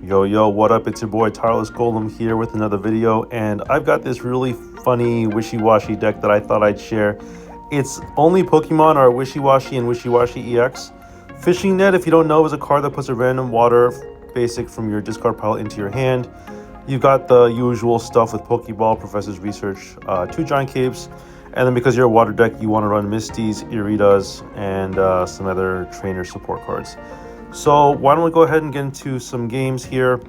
Yo, what up? It's your boy Tireless Golem here with another video, and I've got this really funny Wishiwashi deck that I thought I'd share. Its only Pokemon are Wishiwashi and Wishiwashi EX. Fishing Net, if you don't know, is a card that puts a random water basic from your discard pile into your hand. You've got the usual stuff with Pokeball, Professor's Research, 2 Giant Capes, and then because you're a water deck, you want to run Misties, Iridas, and some other trainer support cards. So why don't we go ahead and get into some games here.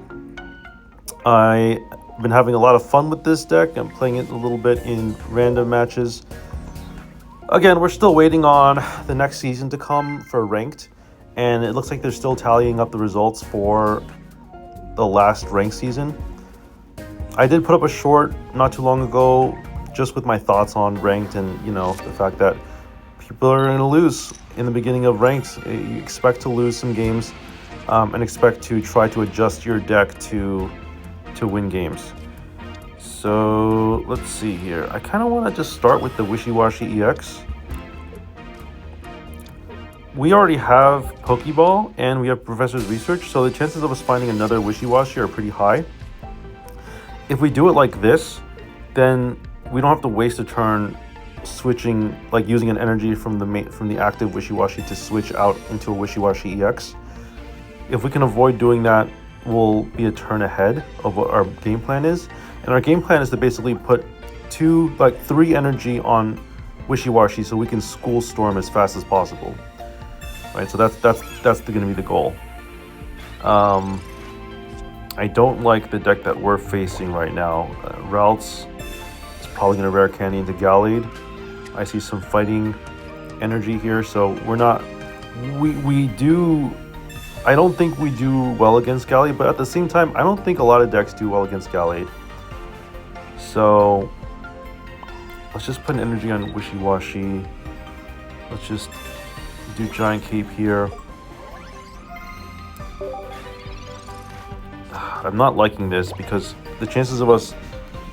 I've been having a lot of fun with this deck. I'm playing it a little bit in random matches. Again, we're still waiting on the next season to come for ranked, and it looks like they're still tallying up the results for the last ranked season. I did put up a short not too long ago just with my thoughts on ranked and, you know, the fact that people are going to lose in the beginning of ranks. You expect to lose some games and expect to try to adjust your deck to win games. So let's see here. I kind of want to just start with the Wishiwashi EX. We already have Pokeball and we have Professor's Research, so the chances of us finding another Wishiwashi are pretty high. If we do it like this, then we don't have to waste a turn switching, like using an energy from the active Wishiwashi to switch out into a Wishiwashi EX. If we can avoid doing that, we'll be a turn ahead of what our game plan is. And our game plan is to basically put 3 energy on Wishiwashi so we can School Storm as fast as possible. Right, so that's going to be the goal. I don't like the deck that we're facing right now. Ralts is probably going to rare candy into Gallade. I see some fighting energy here, so we're not. I don't think we do well against Gallade, but at the same time, I don't think a lot of decks do well against Gallade. So let's just put an energy on Wishiwashi. Let's just do Giant Cape here. I'm not liking this because the chances of us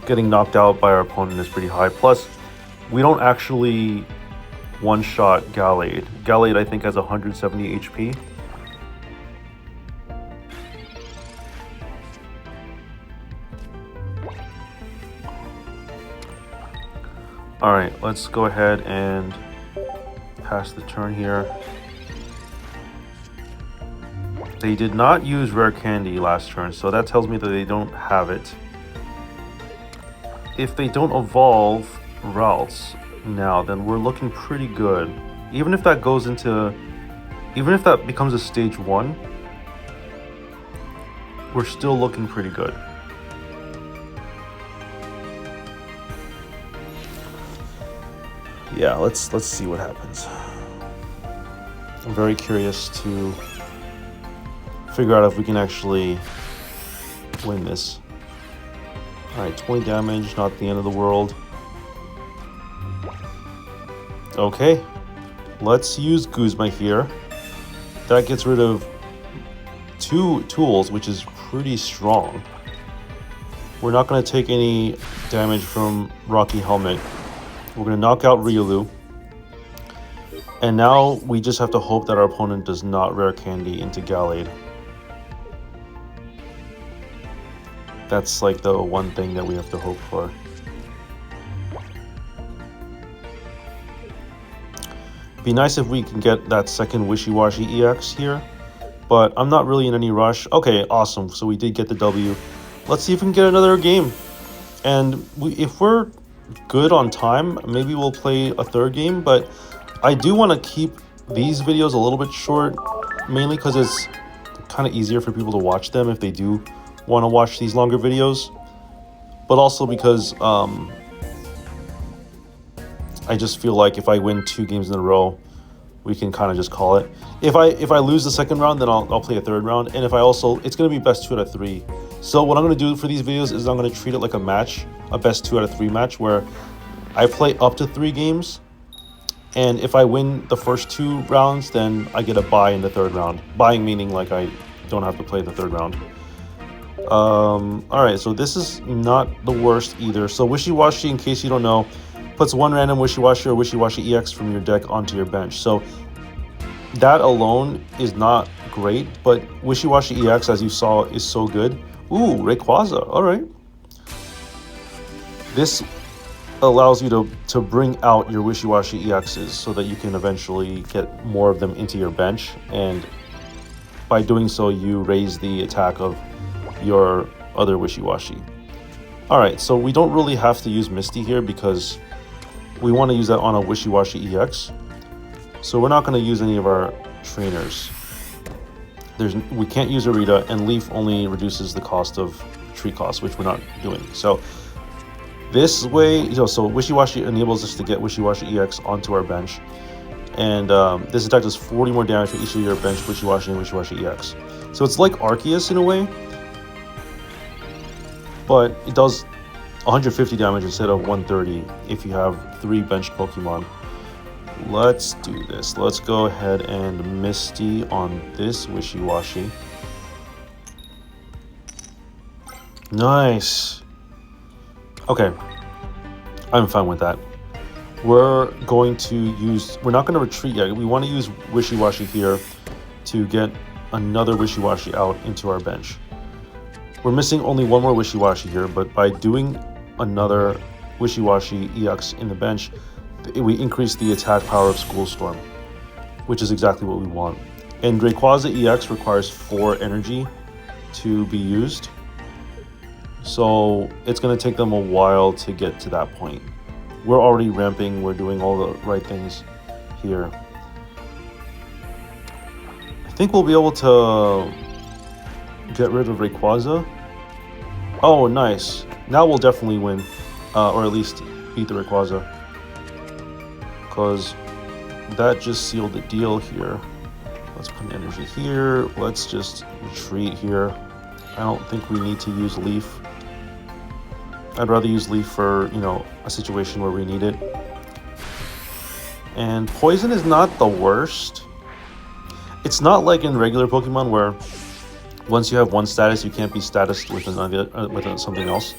getting knocked out by our opponent is pretty high. Plus, we don't actually one-shot Gallade. Gallade, I think, has 170 HP. Alright, let's go ahead and pass the turn here. They did not use Rare Candy last turn, so that tells me that they don't have it. If they don't evolve Ralts now, then we're looking pretty good. Even if that becomes a stage 1, we're still looking pretty good. Yeah, let's see what happens. I'm very curious to figure out if we can actually win this. Alright, 20 damage, not the end of the world. Okay, let's use Guzma here. That gets rid of 2 tools, which is pretty strong. We're not going to take any damage from Rocky Helmet. We're going to knock out Riolu. And now we just have to hope that our opponent does not rare candy into Gallade. That's like the one thing that we have to hope for. Be nice if we can get that second Wishiwashi EX here, but I'm not really in any rush. Okay, awesome. So we did get the W. Let's see if we can get another game. And if we're good on time, maybe we'll play a 3rd game, but I do want to keep these videos a little bit short, mainly because it's kind of easier for people to watch them if they do want to watch these longer videos, but also because I just feel like if I win 2 games in a row, we can kind of just call it. If I lose the 2nd round, then I'll play a 3rd round, and if I also, it's going to be best 2 out of 3. So what I'm going to do for these videos is I'm going to treat it like a match, a best 2 out of 3 match, where I play up to 3 games, and if I win the first 2 rounds, then I get a bye in the 3rd round. Buying meaning like I don't have to play the 3rd round. Alright, so this is not the worst either. So Wishiwashi, in case you don't know, puts 1 random Wishiwashi or Wishiwashi EX from your deck onto your bench. So that alone is not great, but Wishiwashi EX, as you saw, is so good. Ooh, Rayquaza, all right. This allows you to bring out your Wishiwashi EXs so that you can eventually get more of them into your bench, and by doing so, you raise the attack of your other Wishiwashi. All right, so we don't really have to use Misty here because we want to use that on a Wishiwashi EX. So we're not going to use any of our trainers. We can't use Arita, and Leaf only reduces the cost of tree cost, which we're not doing. So this way, so Wishiwashi enables us to get Wishiwashi EX onto our bench. And this attack does 40 more damage for each of your bench Wishiwashi and Wishiwashi EX. So it's like Arceus in a way, but it does 150 damage instead of 130 if you have 3 bench Pokemon. Let's do this. Let's go ahead and Misty on this Wishiwashi. Nice. Okay, I'm fine with that. We're not going to retreat yet. We want to use Wishiwashi here to get another Wishiwashi out into our bench. We're missing only one more Wishiwashi here, but by doing another Wishiwashi EX in the bench, we increase the attack power of School Storm, which is exactly what we want. And Rayquaza EX requires 4 energy to be used, so it's going to take them a while to get to that point. We're already ramping, we're doing all the right things here. I think we'll be able to get rid of Rayquaza. Oh, nice. Now we'll definitely win, or at least beat the Rayquaza, because that just sealed the deal here. Let's put an energy here. Let's just retreat here. I don't think we need to use Leaf. I'd rather use Leaf for, a situation where we need it. And Poison is not the worst. It's not like in regular Pokemon where once you have one status, you can't be statused with something else.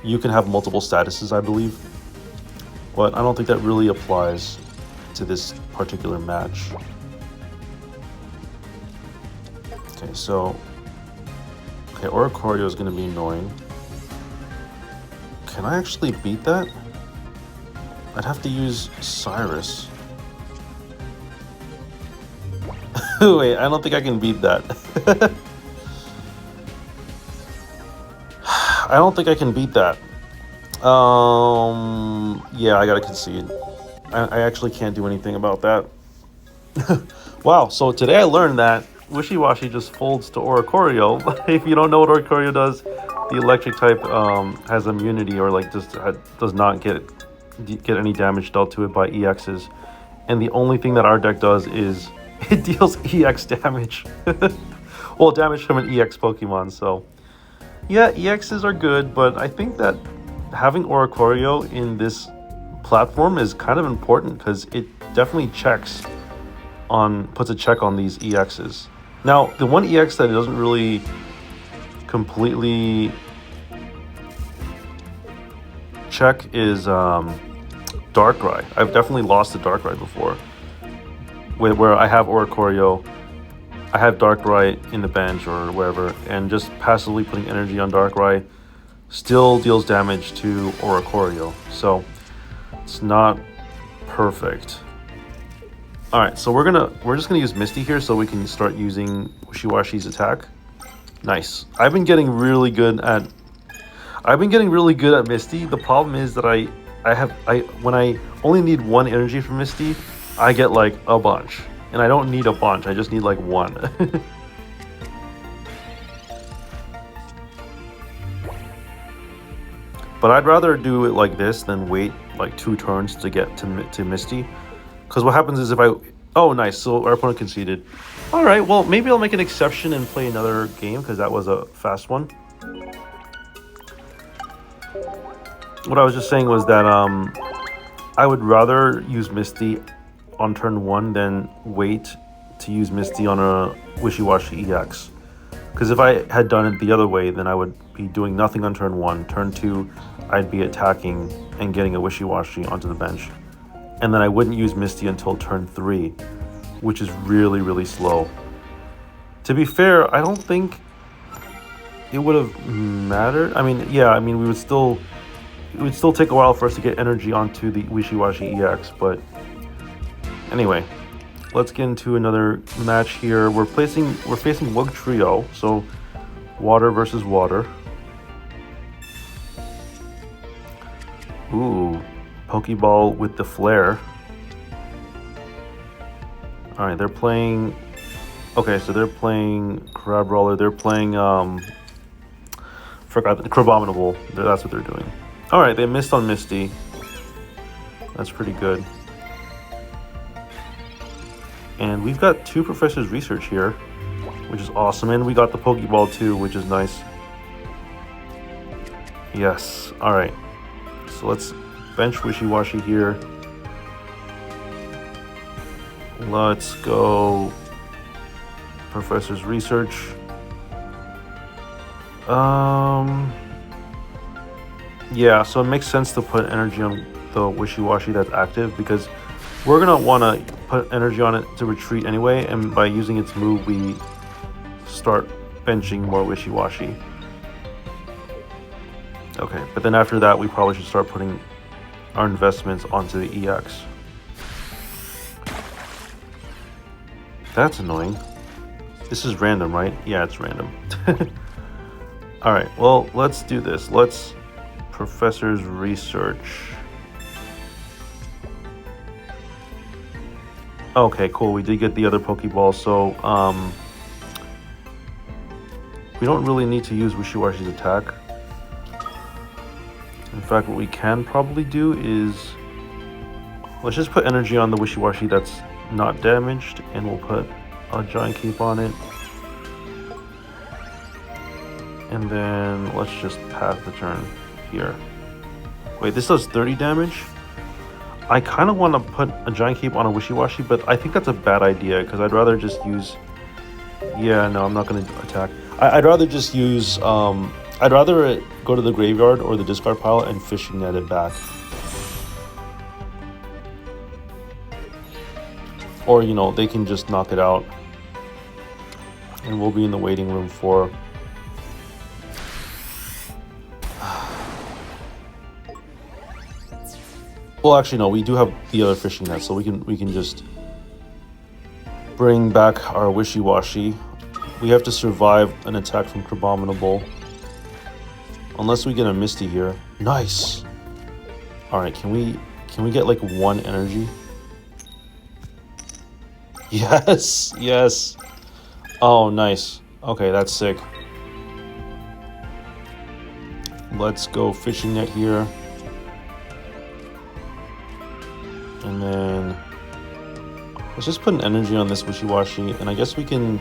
You can have multiple statuses, I believe. But I don't think that really applies to this particular match. Okay, Oricorio is going to be annoying. Can I actually beat that? I'd have to use Cyrus. Wait, I don't think I can beat that. I don't think I can beat that. Yeah, I gotta concede. I actually can't do anything about that. Wow, so today I learned that Wishiwashi just folds to Oricorio. If you don't know what Oricorio does, the electric type has immunity, or like just does not get any damage dealt to it by EXs. And the only thing that our deck does is it deals EX damage. Well, damage from an EX Pokemon, so yeah, EXs are good, but I think that having Oricorio in this platform is kind of important because it definitely puts a check on these EXs. Now, the one EX that doesn't really completely check is Darkrai. I've definitely lost to Darkrai before, where I have Oricorio, I have Darkrai in the bench or wherever, and just passively putting energy on Darkrai still deals damage to Oricorio. So it's not perfect. All right, so we're just gonna use Misty here so we can start using Wishiwashi's attack. Nice. I've been getting really good at Misty. The problem is that when I only need 1 energy from Misty, I get like a bunch. And I don't need a bunch, I just need like 1. But I'd rather do it like this than wait like 2 turns to get to Misty. Because what happens is oh nice, so our opponent conceded. Alright, well maybe I'll make an exception and play another game because that was a fast one. What I was just saying was that I would rather use Misty on turn 1 than wait to use Misty on a Wishiwashi EX. Because if I had done it the other way, then I would be doing nothing on turn 1. Turn 2, I'd be attacking and getting a Wishiwashi onto the bench. And then I wouldn't use Misty until turn 3, which is really, really slow. To be fair, I don't think it would have mattered. I mean, yeah, I mean, it would still take a while for us to get energy onto the Wishiwashi EX, but anyway, let's get into another match here. We're facing Wug Trio, so water versus water. Ooh, Pokeball with the flare. All right, they're playing. Okay, so they're playing Crabrawler. They're playing forgot the Crabominable. That's what they're doing. All right, they missed on Misty. That's pretty good. And we've got 2 Professor's Research here, which is awesome. And we got the Pokeball too, which is nice. Yes. All right. So let's bench Wishiwashi here. Let's go Professor's Research. Yeah, so it makes sense to put energy on the Wishiwashi that's active because we're gonna want to put energy on it to retreat anyway, and by using its move we start benching more Wishiwashi. Okay, but then after that we probably should start putting our investments onto the EX. That's annoying. This is random, right? Yeah, it's random. Alright, well, let's do this. Let's Professor's Research. Okay, cool. We did get the other Pokeball, so we don't really need to use Wishiwashi's attack. In fact, what we can probably do is let's just put energy on the Wishiwashi that's not damaged, and we'll put a Giant Cape on it. And then let's just pass the turn here. Wait, this does 30 damage? I kind of want to put a Giant Cape on a Wishiwashi, but I think that's a bad idea because I'd rather just use... Yeah, no, I'm not going to attack. I'd rather just use... I'd rather go to the graveyard or the discard pile and fishing net it back. Or, you know, they can just knock it out. And we'll be in the waiting room for... Well, actually, no, we do have the other fishing net, so we can just bring back our Wishiwashi. We have to survive an attack from Crabominable. Unless we get a Misty here. Nice! Alright, can we get like 1 energy? Yes! Yes! Oh, nice. Okay, that's sick. Let's go fishing net here. And then let's just put an energy on this Wishiwashi, and I guess we can...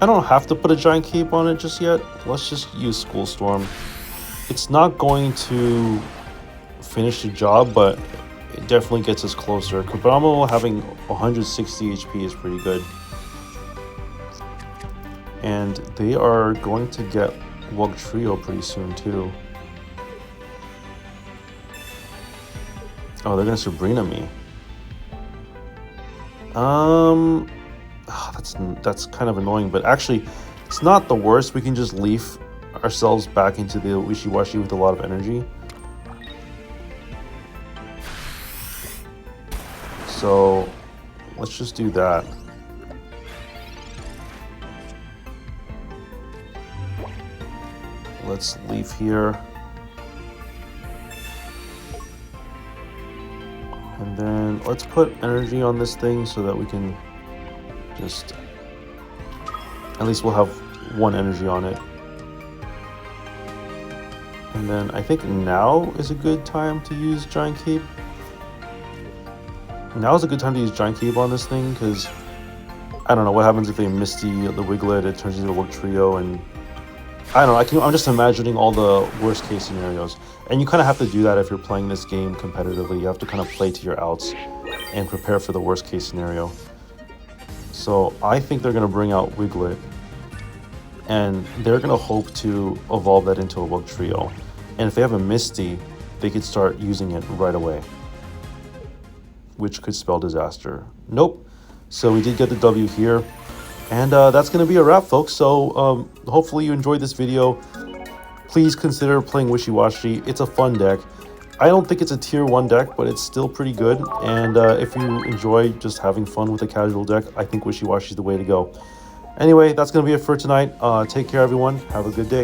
I don't have to put a Giant Cape on it just yet. Let's just use School Storm. It's not going to finish the job, but it definitely gets us closer. Crabominable having 160 HP is pretty good. And they are going to get Wug Trio pretty soon too. Oh, they're gonna Sabrina me. That's kind of annoying, but actually, it's not the worst. We can just leaf ourselves back into the Wishiwashi with a lot of energy. So, let's just do that. Let's leave here. And then let's put energy on this thing so that we can just... At least we'll have 1 energy on it. And then I think now is a good time to use Giant Cape. Now is a good time to use Giant Cape on this thing because I don't know what happens if they Misty the Wiglet, it turns into a Wug Trio, and I don't know, I'm just imagining all the worst case scenarios. And you kind of have to do that if you're playing this game competitively. You have to kind of play to your outs and prepare for the worst case scenario. So I think they're going to bring out Wiglet, and they're going to hope to evolve that into a Wug Trio. And if they have a Misty, they could start using it right away, which could spell disaster. Nope. So we did get the W here. And that's going to be a wrap, folks. So hopefully you enjoyed this video. Please consider playing Wishiwashi. It's a fun deck. I don't think it's a tier 1 deck, but it's still pretty good. And if you enjoy just having fun with a casual deck, I think Wishiwashi is the way to go. Anyway, that's going to be it for tonight. Take care, everyone. Have a good day.